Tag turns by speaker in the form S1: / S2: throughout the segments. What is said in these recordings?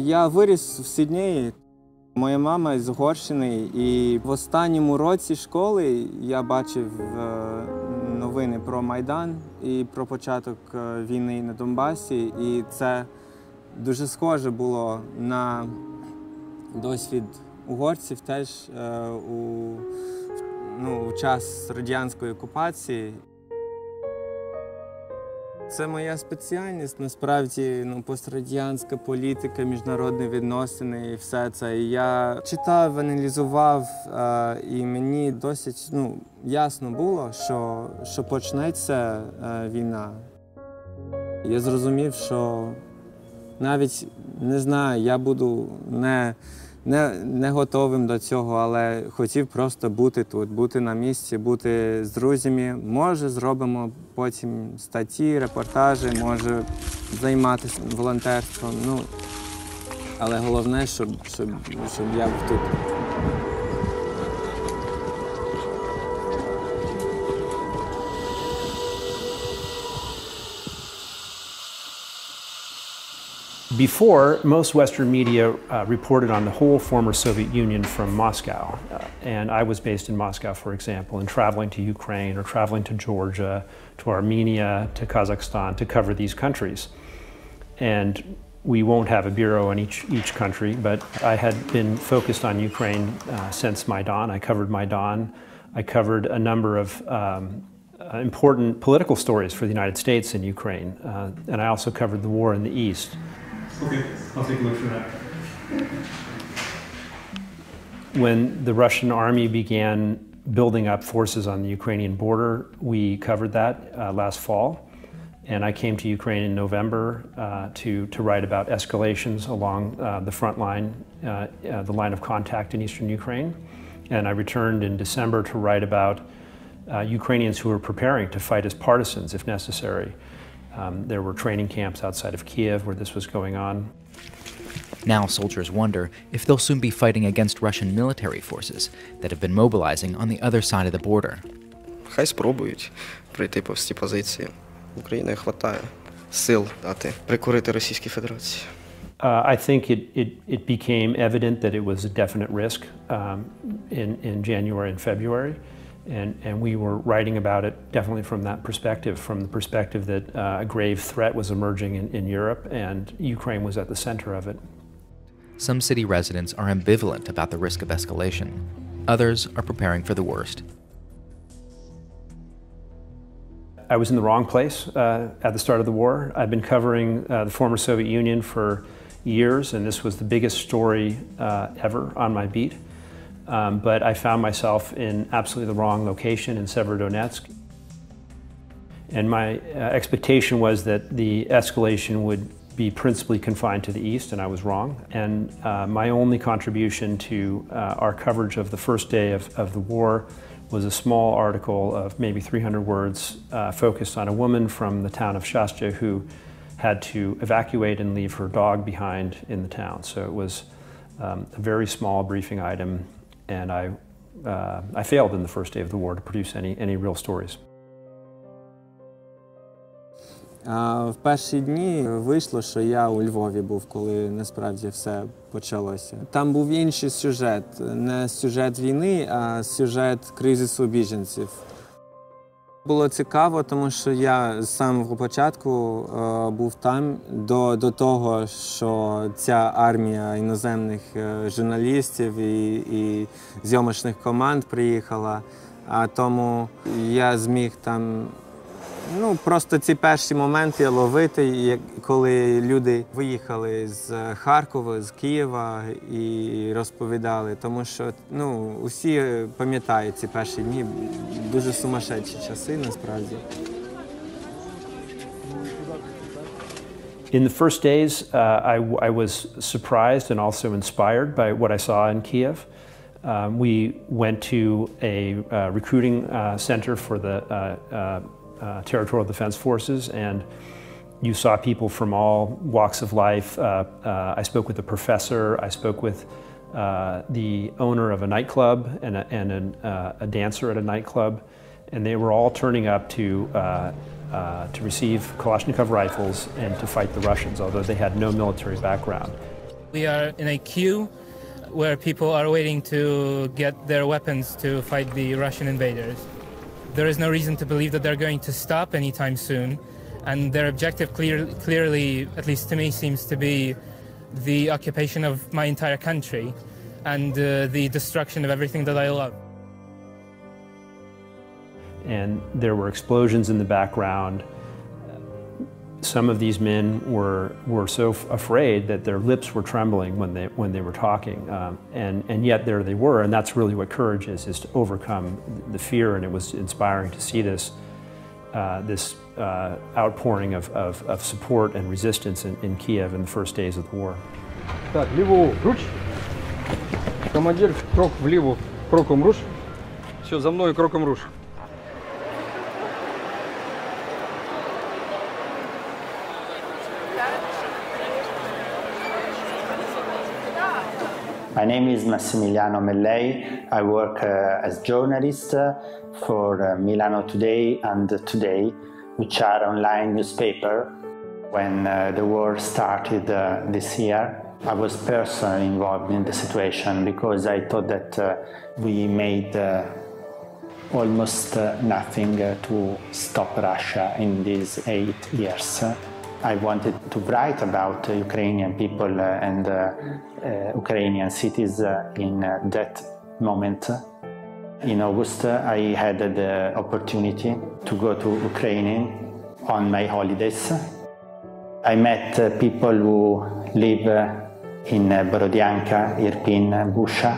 S1: Я виріс в Сіднеї. Моя мама з Угорщини, і в останньому році школи я бачив новини про Майдан і про початок війни на Донбасі. І це дуже схоже було на досвід угорців теж у час радянської окупації. Це моя спеціальність, насправді, пострадянська політика, міжнародні відносини і все це. І я читав, аналізував, і мені досить ясно було, що почнеться війна. Я зрозумів, що навіть, не знаю, я буду не готовим до цього, але хотів просто бути тут, бути на місці, бути з друзями. Може, зробимо потім статті, репортажі, може займатися волонтерством. Але головне, щоб я був тут.
S2: Before, most Western media reported on the whole former Soviet Union from Moscow. And I was based in Moscow, for example, and traveling to Ukraine or traveling to Georgia, to Armenia, to Kazakhstan to cover these countries. And we won't have a bureau in each country, but I had been focused on Ukraine since Maidan. I covered Maidan. I covered a number of important political stories for the United States in Ukraine. And I also covered the war in the East. Okay, I'll take a look for that. When the Russian army began building up forces on the Ukrainian border, we covered that last fall. And I came to Ukraine in November to write about escalations along the front line, the line of contact in eastern Ukraine. And I returned in December to write about Ukrainians who were preparing to fight as partisans if necessary. There were training camps outside of Kiev where this was going on.
S3: Now soldiers wonder if they'll soon be fighting against Russian military forces that have been mobilizing on the other side of the border.
S4: Хай спробують прийти по всі позиції. Україні хватає сил дати прикурити Російській Федерації.
S2: I think it became evident that it was a definite risk in January and February. And we were writing about it definitely from that perspective, from the perspective that a grave threat was emerging in Europe and Ukraine was at the center of it.
S3: Some city residents are ambivalent about the risk of escalation. Others are preparing for the worst.
S2: I was in the wrong place at the start of the war. I've been covering the former Soviet Union for years, and this was the biggest story ever on my beat. But I found myself in absolutely the wrong location in Severodonetsk. And my expectation was that the escalation would be principally confined to the east, and I was wrong. And my only contribution to our coverage of the first day of the war was a small article of maybe 300 words focused on a woman from the town of Shastya who had to evacuate and leave her dog behind in the town. So it was a very small briefing item. And I failed in the first day of the war to produce any real stories.
S1: В перші дні вийшло, що я у Львові був, коли насправді все почалося. Там був інший сюжет, не сюжет війни, а сюжет кризису біженців. Було цікаво, тому що я з самого початку був там, до того, що ця армія іноземних журналістів і зйомочних команд приїхала. А тому я зміг там просто ці перші моменти ловити, коли люди виїхали з Харкова, з Києва і розповідали. Тому що усі пам'ятають ці перші дні, дуже сумасшедші часи насправді.
S2: In the first days, I was surprised and also inspired by what I saw in Kiev. We went to a recruiting center for the Territorial Defense Forces, and you saw people from all walks of life. I spoke with a professor, I spoke with the owner of a nightclub and a dancer at a nightclub, and they were all turning up to receive Kalashnikov rifles and to fight the Russians, although they had no military background.
S5: We are in a queue where people are waiting to get their weapons to fight the Russian invaders. There is no reason to believe that they're going to stop anytime soon, and their objective clearly, at least to me, seems to be the occupation of my entire country and the destruction of everything that I love.
S2: And there were explosions in the background. Some of these men were so afraid that their lips were trembling when they were talking, and yet there they were, and that's really what courage is to overcome the fear. And it was inspiring to see this outpouring of support and resistance in Kiev in the first days of the war.
S6: Так, ліву руч. Командир, крок вліво, кроком руш. Все, за мною кроком руш.
S7: My name is Massimiliano Mellei. I work as journalist for MilanoToday and Today, which are online newspaper. When the war started this year, I was personally involved in the situation because I thought that we made almost nothing to stop Russia in these 8 years. I wanted to write about Ukrainian people and Ukrainian cities in that moment. In August, I had the opportunity to go to Ukraine on my holidays. I met people who live in Borodianka, Irpin, Busha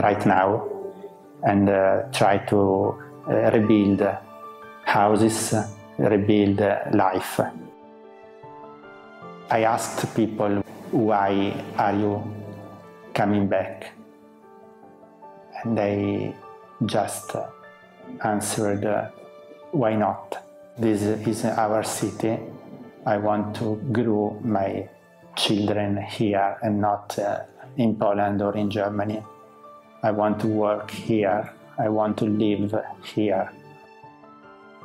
S7: right now and try to rebuild houses, rebuild life. I asked people, why are you coming back? And they just answered, why not? This is our city. I want to grow my children here and not in Poland or in Germany. I want to work here. I want to live here.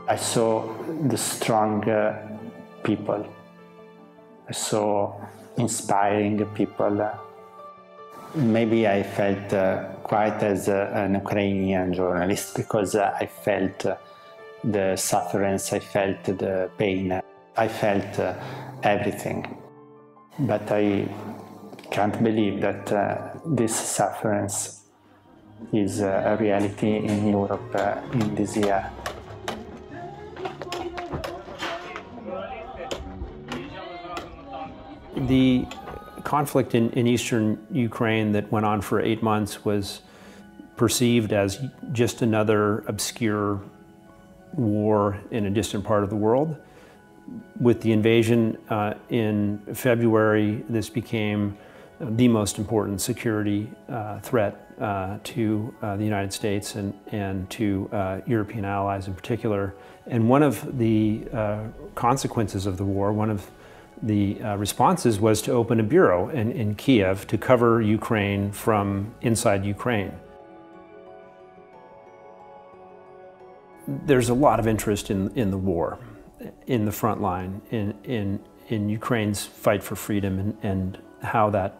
S7: I saw the strong people. I saw inspiring people. Maybe I felt quite as an Ukrainian journalist because I felt the sufferance, I felt the pain, I felt everything. But I can't believe that this sufferance is a reality in Europe in this year.
S2: The conflict in eastern Ukraine that went on for 8 months was perceived as just another obscure war in a distant part of the world. With the invasion in February, this became the most important security threat to the United States and to European allies in particular. And one of the consequences of the war, one of the responses was to open a bureau in Kiev to cover Ukraine from inside Ukraine. There's a lot of interest in the war, in the front line, in Ukraine's fight for freedom and how that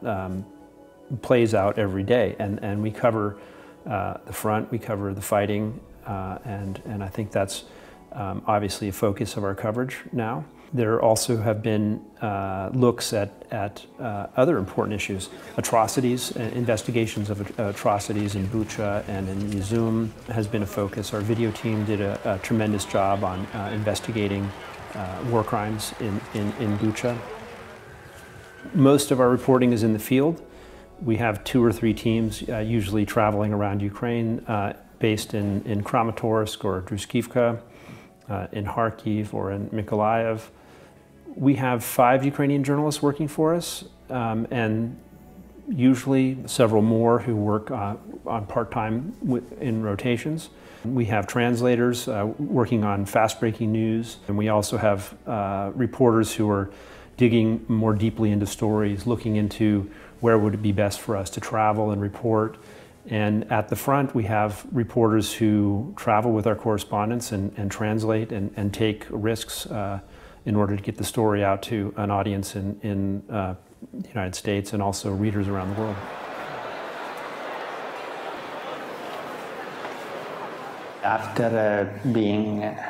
S2: plays out every day. And we cover the front, we cover the fighting, and I think that's obviously a focus of our coverage now. There also have been looks at other important issues, atrocities, investigations of atrocities in Bucha and in Izum has been a focus. Our video team did a tremendous job on investigating war crimes in Bucha. Most of our reporting is in the field. We have 2 or 3 teams usually traveling around Ukraine, based in Kramatorsk or Druskivka, in Kharkiv or in Mykolaiv. We have 5 Ukrainian journalists working for us, and usually several more who work on part-time in rotations. We have translators working on fast-breaking news, and we also have reporters who are digging more deeply into stories, looking into where would it be best for us to travel and report. And at the front, we have reporters who travel with our correspondents and translate and take risks in order to get the story out to an audience in the United States and also readers around the world.
S7: After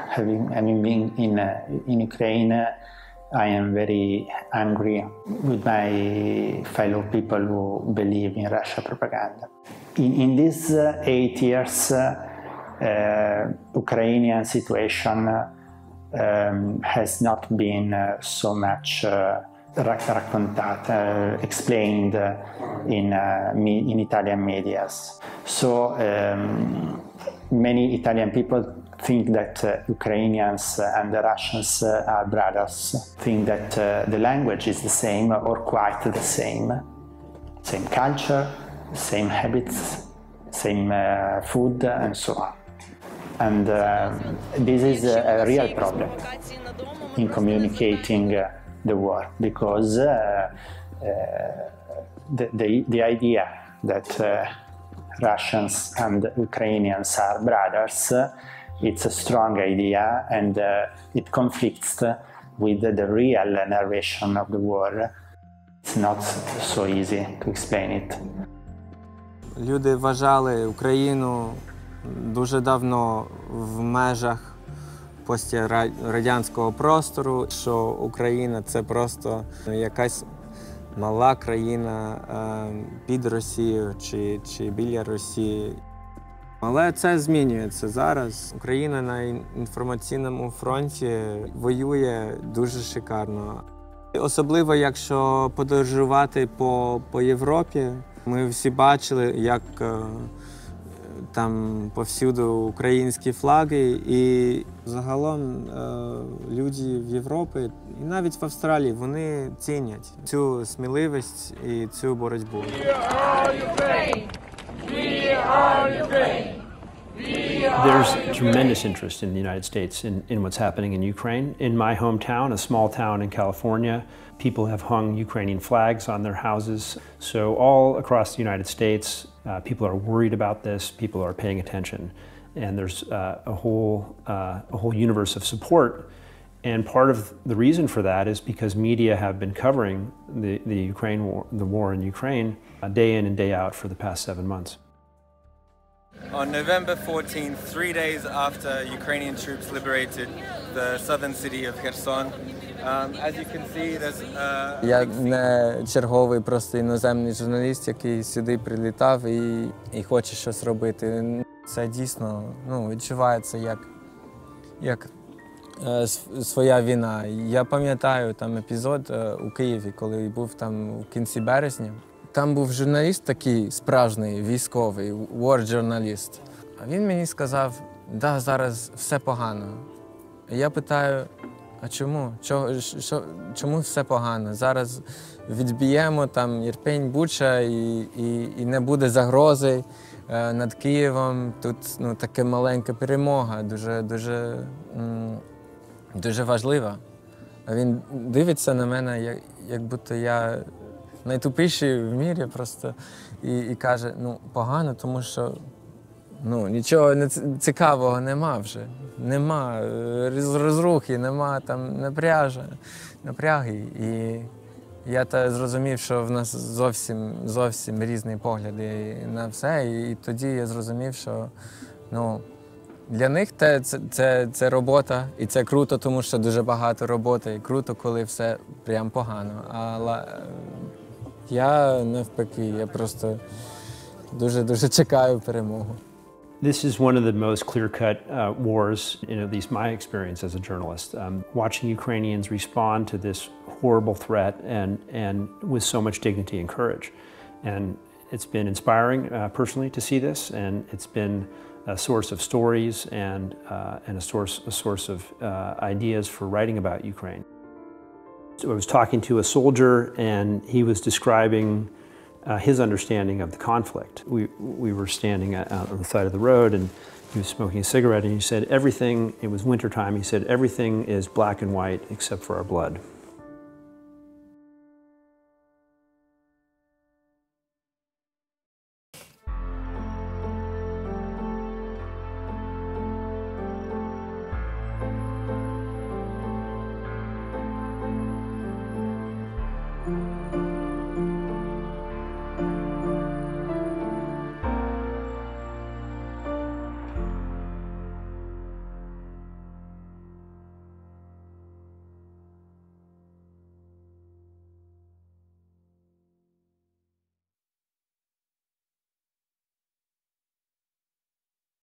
S7: having been in Ukraine, I am very angry with my fellow people who believe in Russia propaganda. In these 8 years, Ukrainian situation has not been so much raccontata, explained in Italian media. So many Italian people think that Ukrainians and the Russians are brothers, think that the language is the same or quite the same culture, same habits, same food, and so on. And this is a real problem in communicating the war, because the idea that Russians and Ukrainians are brothers, it's a strong idea, and it conflicts with the real narration of the war. It's not so easy to explain it.
S1: Люди вважали Україну дуже давно в межах пострадянського простору, що Україна – це просто якась мала країна під Росією чи біля Росії. Але це змінюється зараз. Україна на інформаційному фронті воює дуже шикарно. Особливо, якщо подорожувати по Європі. Ми всі бачили, як там повсюду українські флаги, і загалом люди в Європі, і навіть в Австралії, вони цінять цю сміливість і цю боротьбу.
S2: There's tremendous interest in the United States in what's happening in Ukraine. In my hometown, a small town in California, people have hung Ukrainian flags on their houses. So all across the United States, people are worried about this, people are paying attention. And there's a whole universe of support. And part of the reason for that is because media have been covering the war in Ukraine day in and day out for the past 7 months.
S1: On November 14th, 3 days after Ukrainian troops liberated the southern city of Kherson, as you can see, there's Я не черговий просто іноземний журналіст, який сюди прилітав і хоче щось робити. Це дійсно відчувається як своя війна. Я пам'ятаю там епізод у Києві, коли був там в кінці березня. Там був журналіст такий справжній, військовий, war-журналіст. А він мені сказав, да, зараз все погано. І я питаю, а чому? Чому все погано? Зараз відб'ємо там Ірпінь, Буча і не буде загрози над Києвом. Тут така маленька перемога, дуже важлива. А він дивиться на мене, як будто я найтупіший в мірі просто, і каже, погано, тому що нічого цікавого нема вже. Нема розрухи, нема там напряги. І я зрозумів, що в нас зовсім різні погляди на все. І тоді я зрозумів, що для них це робота, і це круто, тому що дуже багато роботи. І круто, коли все прям погано. Але я навпаки, я просто дуже чекаю перемогу.
S2: This is one of the most clear-cut wars, in at least my experience as a journalist. Watching Ukrainians respond to this horrible threat and with so much dignity and courage. And it's been inspiring personally to see this, and it's been a source of stories and a source of ideas for writing about Ukraine. So I was talking to a soldier, and he was describing his understanding of the conflict. We were standing out on the side of the road, and he was smoking a cigarette, and he said everything, it was wintertime, he said everything is black and white except for our blood.